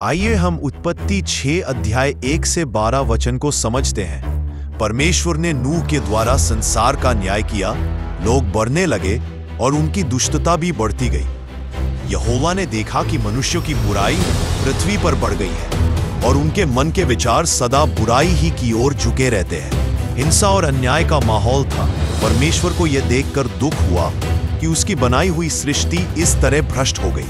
आइए हम उत्पत्ति 6 अध्याय 1 से 12 वचन को समझते हैं। परमेश्वर ने नूह के द्वारा संसार का न्याय किया, लोग बढ़ने लगे और उनकी दुष्टता भी बढ़ती गई। यहोवा ने देखा कि मनुष्यों की बुराई पृथ्वी पर बढ़ गई है और उनके मन के विचार सदा बुराई ही की ओर झुके रहते हैं। हिंसा और अन्याय का माहौल था। परमेश्वर को यह देखकर दुख हुआ कि उसकी बनाई हुई सृष्टि इस तरह भ्रष्ट हो गई।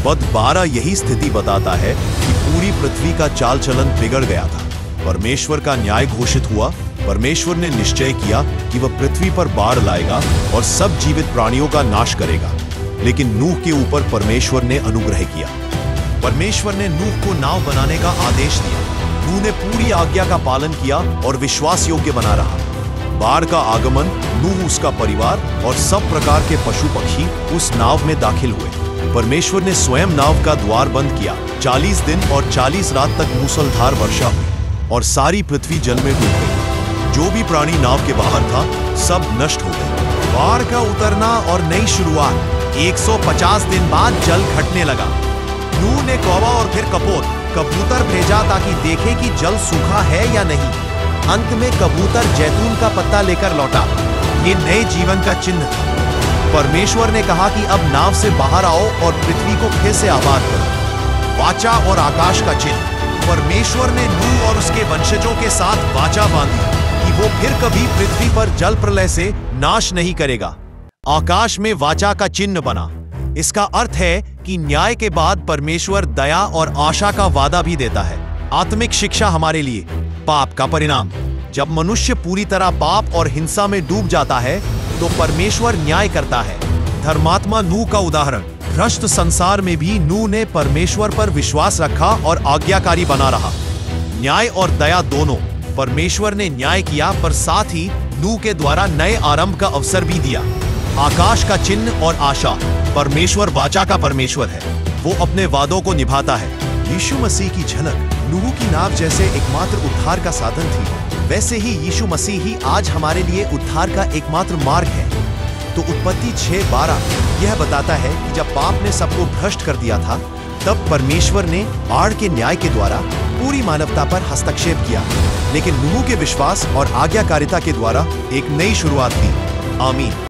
पद 12 यही स्थिति बताता है कि पूरी पृथ्वी का चाल चलन बिगड़ गया था। परमेश्वर का न्याय घोषित हुआ। परमेश्वर ने निश्चय किया कि वह पृथ्वी पर बाढ़ लाएगा और सब जीवित प्राणियों का नाश करेगा। लेकिन नूह के ऊपर परमेश्वर ने अनुग्रह किया। परमेश्वर ने नूह को नाव बनाने का आदेश दिया। नूह ने पूरी आज्ञा का पालन किया और विश्वास योग्य बना रहा। बाढ़ का आगमन, नूह, उसका परिवार और सब प्रकार के पशु पक्षी उस नाव में दाखिल हुए। परमेश्वर ने स्वयं नाव का द्वार बंद किया। 40 दिन और 40 रात तक मूसलधार वर्षा हुई और सारी पृथ्वी जल में डूब गई। जो भी प्राणी नाव के बाहर था सब नष्ट हो गए। बाढ़ का उतरना और नई शुरुआत। 150 दिन बाद जल घटने लगा। नूह ने कौवा और फिर कबूतर भेजा ताकि देखे कि जल सूखा है या नहीं। अंत में कबूतर जैतून का पत्ता लेकर लौटा। ये नए जीवन का चिन्ह था। परमेश्वर ने कहा कि अब नाव से बाहर आओ और पृथ्वी को फिर से आबाद करो। वाचा और आकाश का चिन्ह। परमेश्वर ने नूह और उसके वंशजों के साथ वाचा बांधी कि वो फिर कभी पृथ्वी पर जल प्रलय से नाश नहीं करेगा। आकाश में वाचा का चिन्ह बना। इसका अर्थ है कि न्याय के बाद परमेश्वर दया और आशा का वादा भी देता है। आत्मिक शिक्षा हमारे लिए। पाप का परिणाम। जब मनुष्य पूरी तरह पाप और हिंसा में डूब जाता है तो परमेश्वर न्याय करता है। धर्मात्मा नूह का उदाहरण। भ्रष्ट संसार में भी नूह ने परमेश्वर पर विश्वास रखा और आज्ञाकारी बना रहा। न्याय और दया दोनों। परमेश्वर ने न्याय किया पर साथ ही नूह के द्वारा नए आरंभ का अवसर भी दिया। आकाश का चिन्ह और आशा। परमेश्वर वाचा का परमेश्वर है। वो अपने वादों को निभाता है। यीशु मसीह की झलक। नूह की नाव जैसे एकमात्र उद्धार का साधन थी, वैसे ही यीशु मसीह ही आज हमारे लिए उद्धार का एकमात्र मार्ग है। तो उत्पत्ति 6:12 यह बताता है कि जब पाप ने सबको भ्रष्ट कर दिया था, तब परमेश्वर ने बाढ़ के न्याय के द्वारा पूरी मानवता पर हस्तक्षेप किया। लेकिन नूह के विश्वास और आज्ञाकारिता के द्वारा एक नई शुरुआत दी। आमीन।